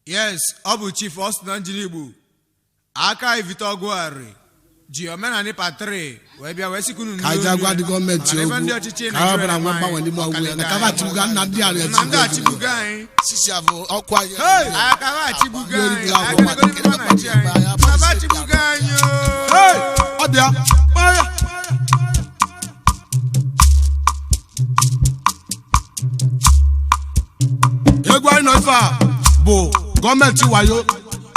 Yes, Abu Chief Austin Jilibu. Aka evita ogwari. Ji omenani patre. Webia wesikunu. Kaja gwa di government yo. Ka bra ngwa ba wani mo wu. Na ka ba chibuga na di ari. Nanga chibuga eh. Sisi avo okwa ye. Hey, aka ba chibuga. Aka ba chibuga yo. Hey, obia. Oya. Egwa no fa. Bo government wayo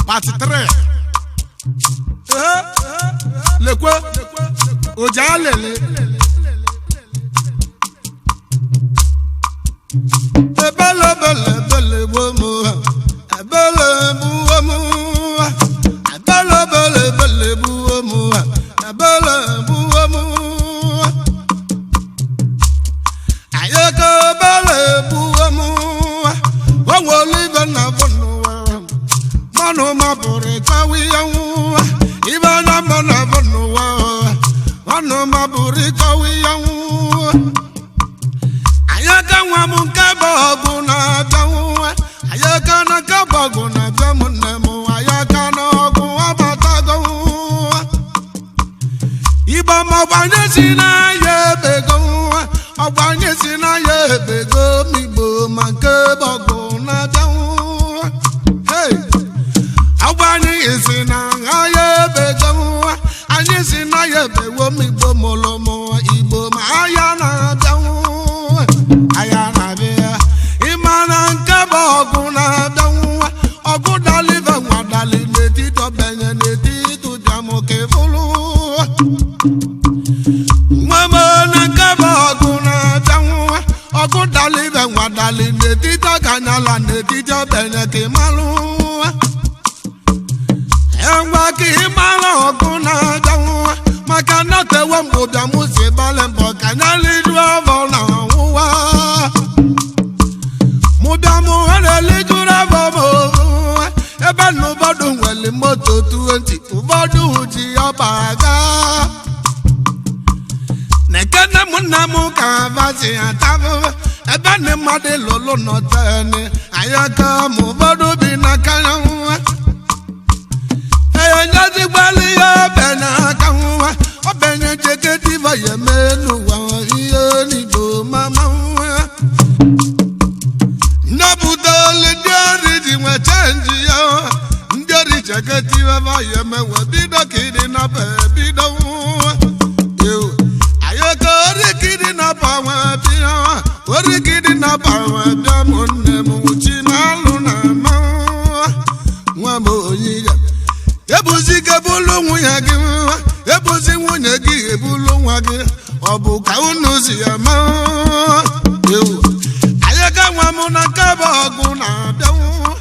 part 3. Lekwe oja lele ebele bele bele bomo ebele buomo ebele bele bele buomo ebele buomo ayaka bele buomo wo live na bono mano mabore kawiyan ibana mana bono mano mabore kawiyan ayaka wa munkabogu na dawo ayaka na kabogu na damunemo ayaka na ogu abatago iba mabanye sina yebego abanye sina yebego mibo mankabogu na dawo hey abanye sina yebego anye sina yebego mibo molomo ibo ma ayana dawo ayana bia imana nkaba oguna dawo oguda live wadali neti to benye neti to jamo ke fulu mama nkaba oguna dawo oguda live wadali neti to kanyala neti to benye ke malu engwa ki mala oguna dawo makana te wambo damu se balembo kanyali duavo na mudamu hele jura bobo ebe no bodu nwele moto 20 ubodu ji obaga nekene munamu ka vazi atavu ebe ne made lolo no tene ayaka mu bodu bi na kanwa nyazi gbali ya bena kanwa obenye jeketi va yemenu wa iyo ni do mama nabudale diari di wa change yo ndiari jeketi va yemewe bido kidi na bido yo ayoko rikidi na pawa biya orikidi na pawa da monne mu chinalu na ma wa moyiga ebuzi ke bulu nwunye gị ebuzi nwunye gị ebulu nwa gị ọ bụ ka unu si ama ewu ayaka nwa m na nkaba ọgụ na-abịanwu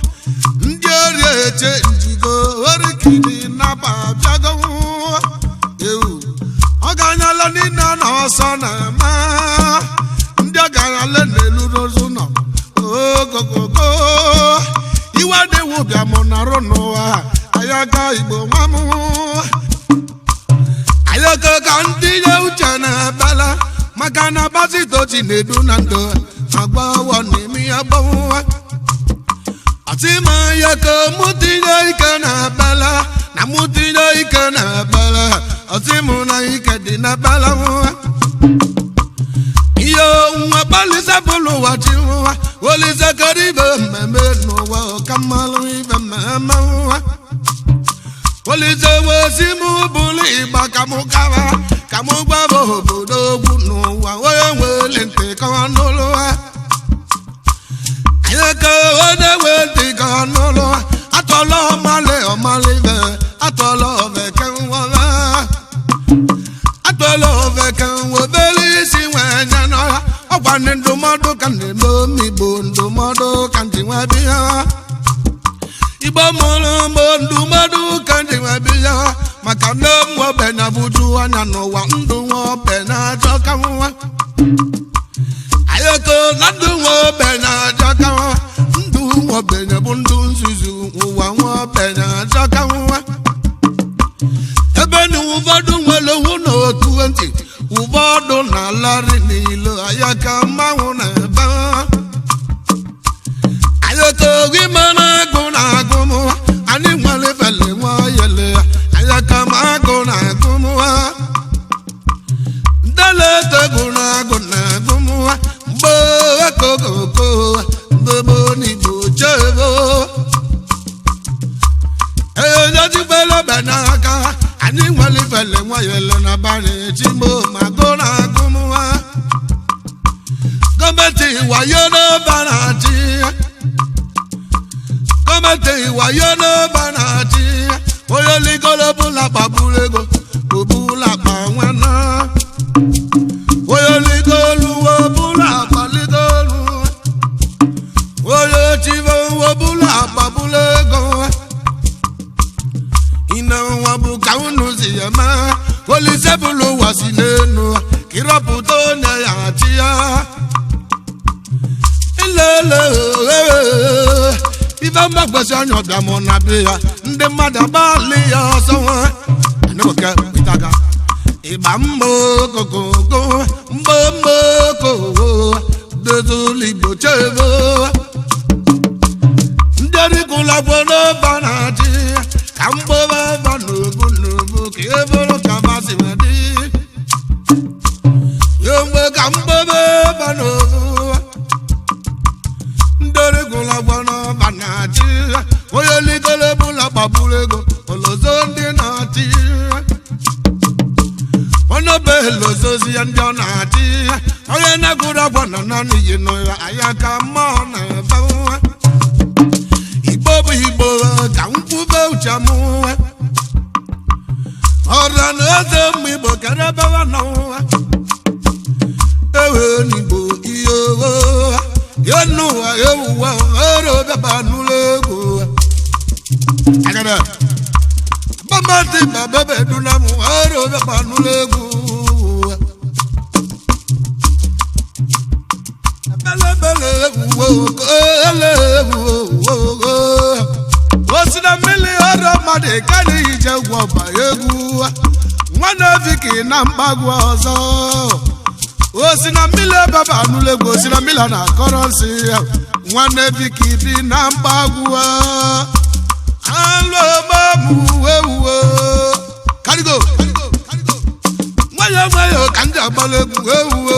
ndị ori eche njigo orikiri naba abịago ewu ọ ga-anyala niile na ọsọ na-ama ndị ọ ga-anyala na-elurozu nọ ogogogo iwe dịwu bịa mụ na rụ n'ụwa ayaka igbo mamu ayaka kanti ya uche na bala maka na basito chinedu na ndo agba woni mi agbawa atima ayaka mutinya ike na bala na mutinya ike na bala atimu na ike di na bala iyo nwa bali sabulu wachiwa woli zakaribe meme no wa kamalu ibe mama Polize wesimu buli bakamukawa kamugba bodo bunu wa wele nte kanolo ayaka wode wele kanolo atolo male be atolo ve kanwa atolo ve kanwa beli si wanya no ogwane ndomodo kan no mi bondo modo kan tiwa biya Iba molo mondu madu kandi wabiya makana mwa bena budu anya no wa ndu mwa bena joka mwa ayoko nandu mwa bena joka mwa ndu mwa bena bundu nsuzu wa mwa bena joka mwa ebe ni uvadu mwele huno 20 uvadu na lari nilo ayaka mawu na ba ayoko gimana guna ojibelo benaka anyị nwere fele nwayele na bari chimo magona agụmụwa gọọmenti wayo n'ọbanachi gọọmenti wayo n'ọbanachi onye ligolo bụla kpagburu ego obula kpa nwana onye ligolu obula kpaligolu onye chivo obula kpagburu ego ina nwa bụ ka unu si eme olise bụlụ wasi n'enu kirọpụta onye ya chi ya ilele ife mgbagbesi anya ọbịa mụ na be ya ndị mmadụ agbalị ya ọsọ nwoke witaga ịgba mbọ kokogo mbọ kogo dozuligbo chebo ndị ọrịgụlagbo n'ọba na-achị ka mgbọba ba n'obu n'obu ka eboro ka masị dị yo mgbe ka mgbọba ba n'obu ndị ọrịgụlagbo n'ọba na-achị onye ligolo bụla kpagburu ego olozo ndị na-achị onye be lozozi ya ndị ọ na-achị onye na-agụrụ agwa nọ n'iyi n'ụwa anya ka mmụọ na-ebe igbo bụ igbo ka nkwube uche m ọrụ na eze mma igbo kere bewa n'ụwa ewe n'igbo ihe owo ya n'ụwa ewuwa ọrụ bịaba n'ụlọ ego agada bambati babebe dula mu ọrụ bịaba n'ụlọ ego belebele osina mmiri ọrụ mmadụ karị ije gwọba egwu nwanne viki na mgbagwo ọzọ osina mmiri baba anụlụ egwu osina mmiri na kọrọnsị nwanne viki bi na mgbagwo alụ ọgbabụ ewuwo karigo nwayọ nwayọ ka ndị agbala egwu ewuwo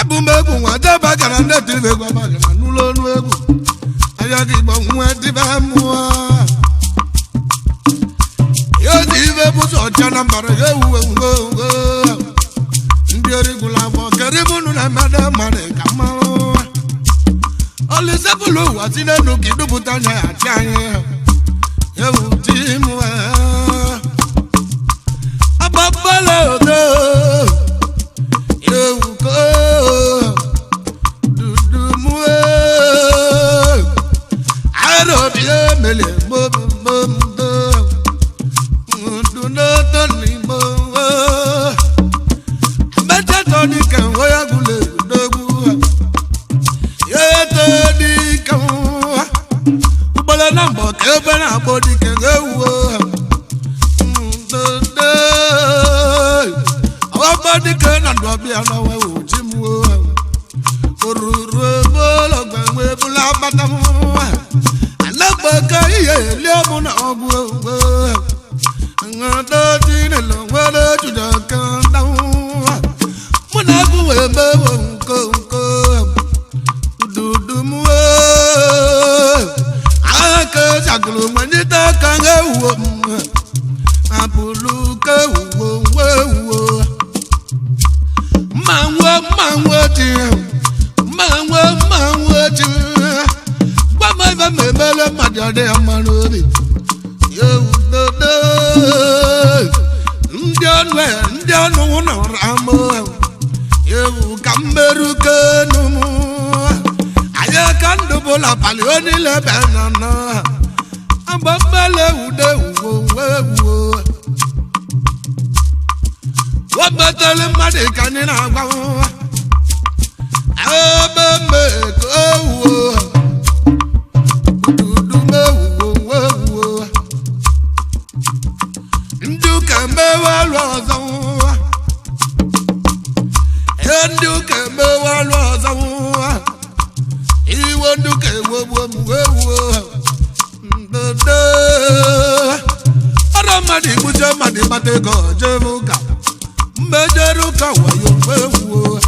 ebumegwu nwa deba gara ndị tiri egwu abalị n'ụlọ ọnụ egwu anya gị gbo nwe dibe mmụọ ya dị ibe bụzọ ọcha na mbara ya ewuwe ngo ndị origula agbọ keribunu na mmadụ mmadụ ka mmanụ olisebụlụ ụwa si n'enu ka idupụta anya ya achị anyị ewu ti mụọ ababala odo ewu ko dudu mue arobie mele mobo mobo duno toni mo bete toni kan oya gule dogu ye toni kan ubala nambo ke bana bodi kan ewu dike na ndụ ọbịa n'ọwa oji m oruru bolo gbanwe bụla bata m alagbaga ihe elie mụ na ọgwụ ndoji nelo nwere juja ka ndawu mụ na agụ wee mewo nko ududu m aka jagụrụ nwanyita ka ewuwo m apụlụ ka ewuwo manwe ti gbama ife memele majade amarobi yewu dodo ndị ọnụ na ramo yewu ka mmeru kenu aya ka ndụ bụla pali onile benana agbambele ude uwo wabatele mmadụ ka anyị na-agwa ebe mmekọwo dudu mewuwo ndị ụka mewalụ ọzọ ndị ụka mewalụ ọzọ iwe ndị ụka ewegbuo mwewuo ndodo ọrụ mmadụ igbuche mmadụ ịgbata ego jebe ụka mmejeru ka wayo mewuo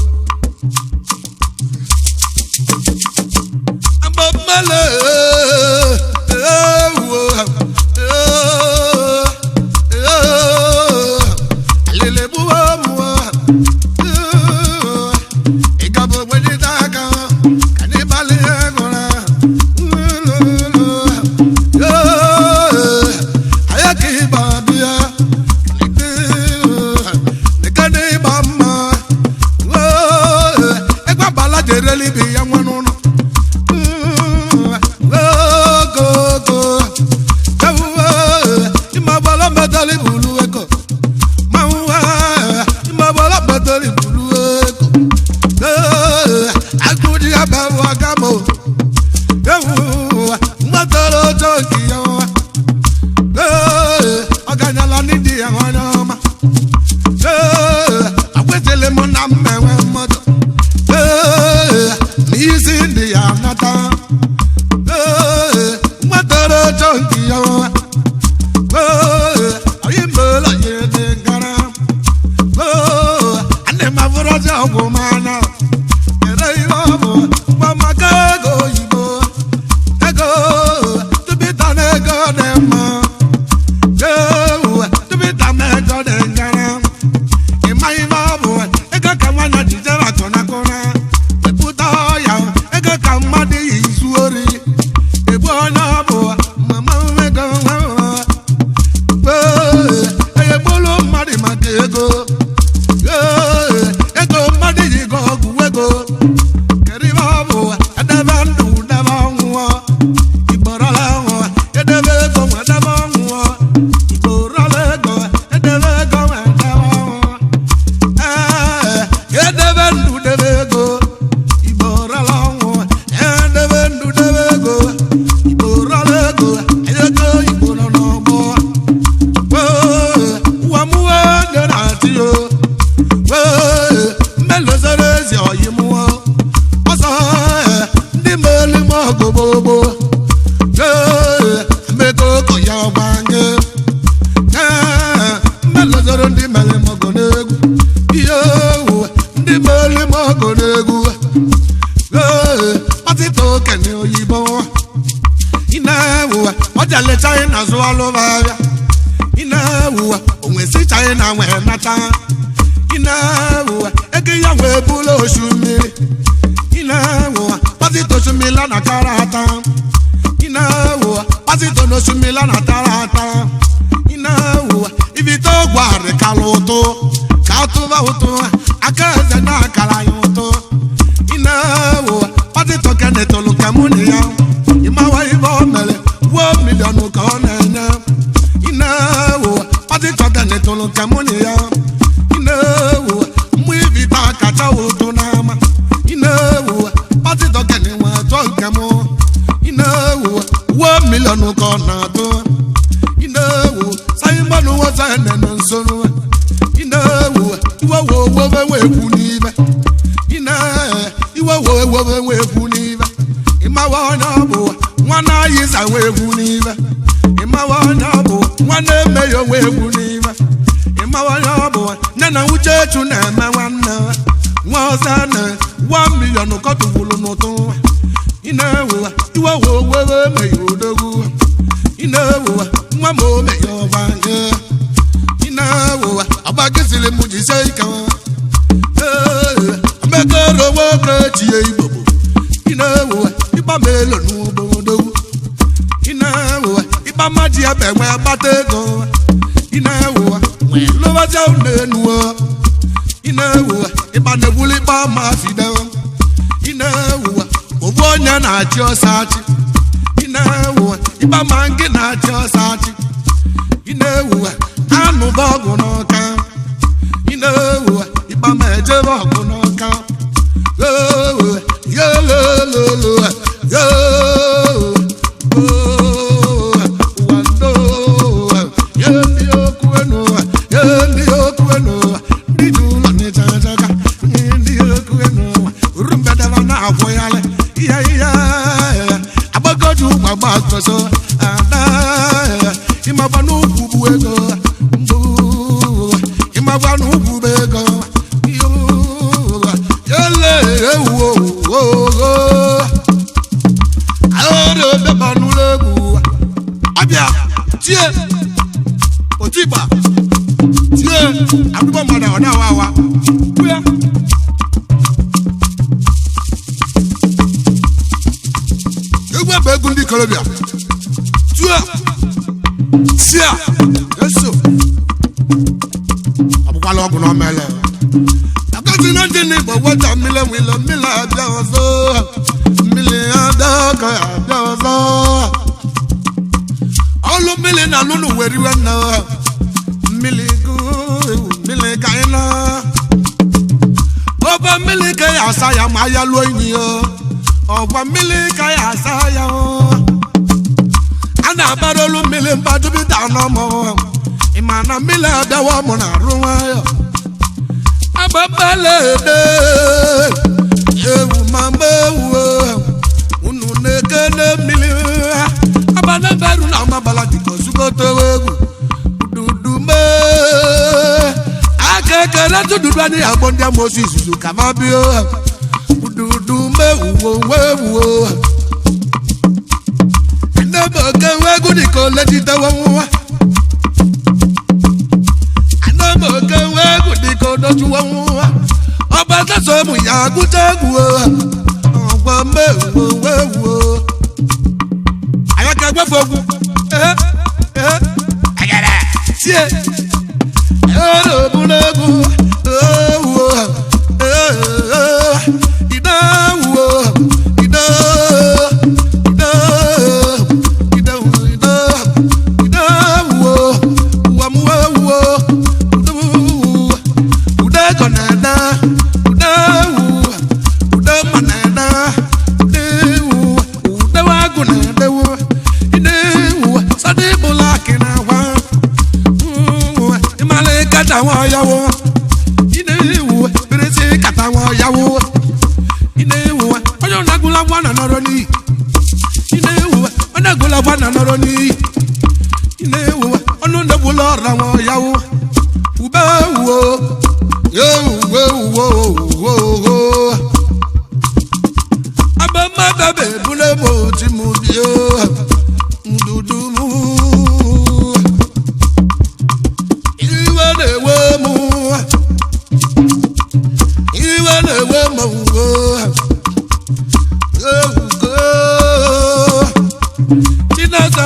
Abubo mada ona wawa. Kuya. Egwa begu ndi Colombia. Tua. Sia. Eso. Abuka logu no mele. Akati na jini bo wata mile abia ozo. Mile abia ozo. Olo mile na lunu weri wana. Mile kaina. Oba mile kaya saya maya loini yo. Oba mile kaya saya o. Ana barolu mile mbadu bidana mo. Imana mile adawa mo na ruwa yo. Ababale de. Yewu mambe wo. Unu nekene mile. Abana beru na mabala diko sugoto wegu. Dudume. Akekere tu dudwani abondia Moses su kamabio. Dudume wo. Anaboke wegu diko lejita wo. Anaboke wegu diko doju wo. Obata so mu ya gutegu. Ogba me wo. Ayaka gbafogu. Agara. Sie. Ero bunagu. Àwọn yawo ine ewu beresi kata àwọn yawo ine ewu ojo nagula wana naroni ine ewu onagula wana naroni ine ewu onu ndebula ra àwọn yawo ube wo wo abama babe bule mo ti mu bio mududu mu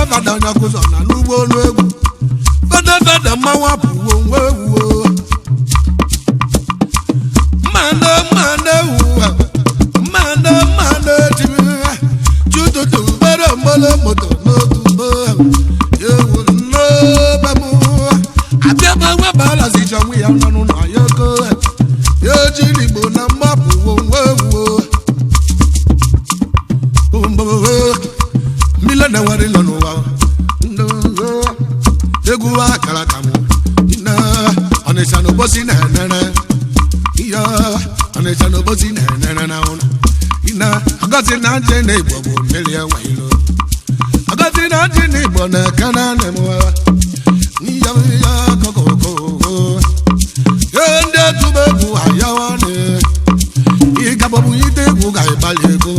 Fada kuzona nubo lwegu Fada mawa puwo wewo Manda tiwa Chututu bero mbolo moto notumbo Yewu no bamu Abiaba wabala zijamu ya nanu na yoko Yojiri bona mapu wewo Milana wari lono wa Egu akala kamu ina onesha no bosi na iya onesha no bosi na ona ina agati na jene bobo melia wailo agati na jene bona kana ne mo iya koko yende tubebu ayawane igabobu yite ku ga ibale ko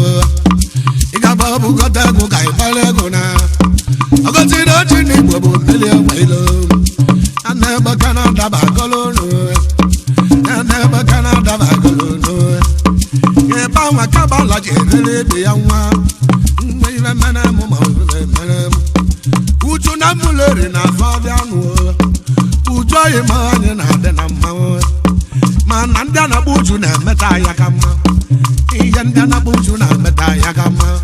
igabobu gota ku ga ibale ko na agati na jene bobo melia wailo aneba kana daba kolono aneba kana daba kolono ye ba wa kabala jere be yanwa mwe mana mo mana uju na mulere na fabianu uju aye manye na de na ma nda na buju na meta ya kama iya nda na buju na meta ya kama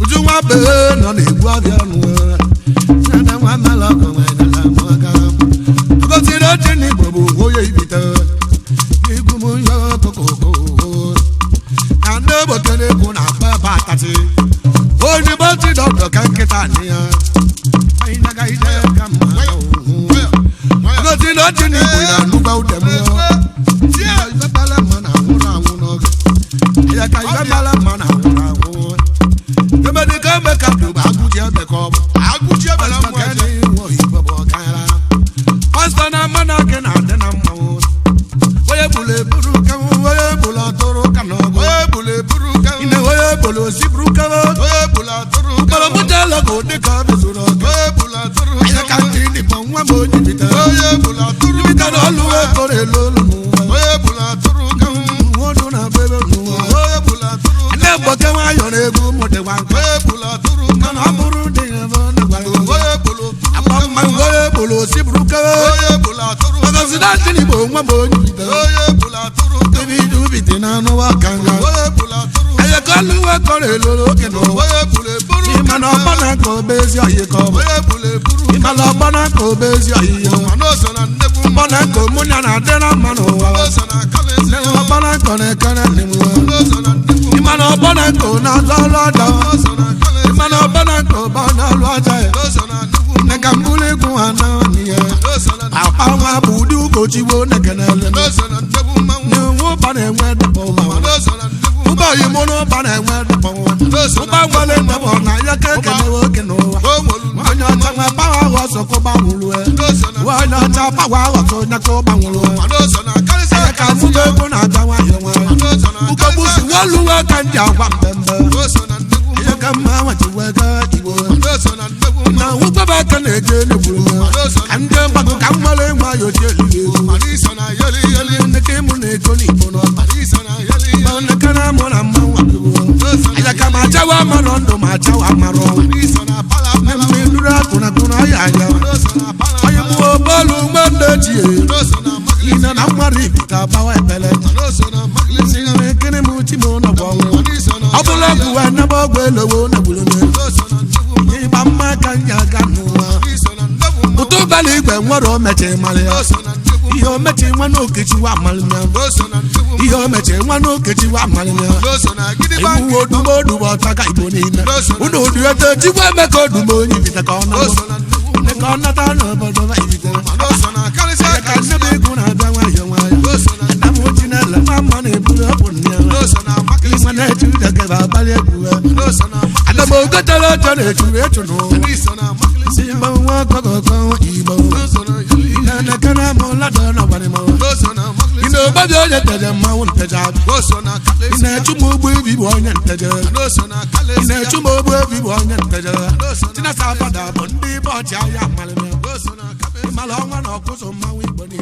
uju wa be no na egwu abianu na wa malako na mo kama Agotira jeni bobo oye ibita Igumu ya koko Ande botene kuna baba tati Oni bati doktor kanketa niya Aina gaide kama Agotira jeni kuna nuba udemu Ya ibabala mana huna Ya ka ibabala mana huna Kemedi kame kapduba agujia bekobo Agujia bela mwene Wohi bobo kaila Pastana mana kena dena mawo Oye bule buru kawo Oye bula toro kano Oye bule buru kawo Ine oye bulu zibru kawo Oye bula toro kawo Kala mutala kode kabe suro Oye bula toro kawo Ine kanti ni pangwa moji bita Oye bula toro kawo na oluwe kore lolu oye bula turu kan wodu na bebe nu oye bula turu ane boke wa yo na egu mo de wa oye bula turu kan aburu de ba na ba oye bulu abama oye bulu sibru ka oye bula turu ba sida tini bo nwa bo ni oye bula turu bi du bi tina no wa kanga oye bula turu aye ko oluwe kore lolu ke no oye bule buru imana bana ko bezi aye ko oye bule buru imana bana ko bezi aye no so na nebu bana ko munya na de na mano wa so na kale se bana ko ne kana ni mu so na nebu imana bana ko na la la da so na kale imana bana ko bana lo aja so na nebu ne kambule ku ana ni e so na apa wa budu ko chiwo ne kana le so na nebu ma ni wo bana enwe de bo ma so na nebu ba yi mo no bana enwe de bo so ba wale de bo na ya ke ke ne wo ke no wa nya ta ma pa wa so ko ba wulu e wa nya ta pa wa so na ko ba wulu so na kale se ka mu be ko na ta wa yo wa uko busi walu wa kan ja wa mbembe so na nebu ya ka ma wa ti wa ka ti wo so na nebu na wo ba ba kan e je ne bulu ande ba ko ka male ma yo je le so na yeli yeli ne ke mu ne ko ni bono so na yeli ba ne kana mo na ma wa ya ka ma ja wa ma rondo ma ja wa ma ro so na pala me lura kuna kuna ya ya ayi mo bolu mande ji ina na mari ka ba wa pele so na magli ne kene mu ti mo na bo abula ku wa na bo gbe lowo na bulu ne yi ba ma kan ya ga nu utu bali gbe nworo meche male iyo meche nwa no kechi wa male iyo meche nwa no kechi wa male iwu odumodu bo taka ibo ni na udu odu ete ti wa me ko du mo ni bita ka na ne ka na ta no bo do ba ibita ya ka ne be ku na da wa yo wa na mo ti na la mama ne bu opo ni ma na tu da ke ba bale ku ana mo ko ta la ta ne tu e tu no si ma wa ko ko ibo na kana mo la do na ba ni mo ino ba do je te ma won te ja ina tu mo bu bi bo nya te ja ina tu mo bu bi bo nya te ja tina sa ba da bo ndi bo ja ya ma le ma lo wa no ko so ma wi bo ni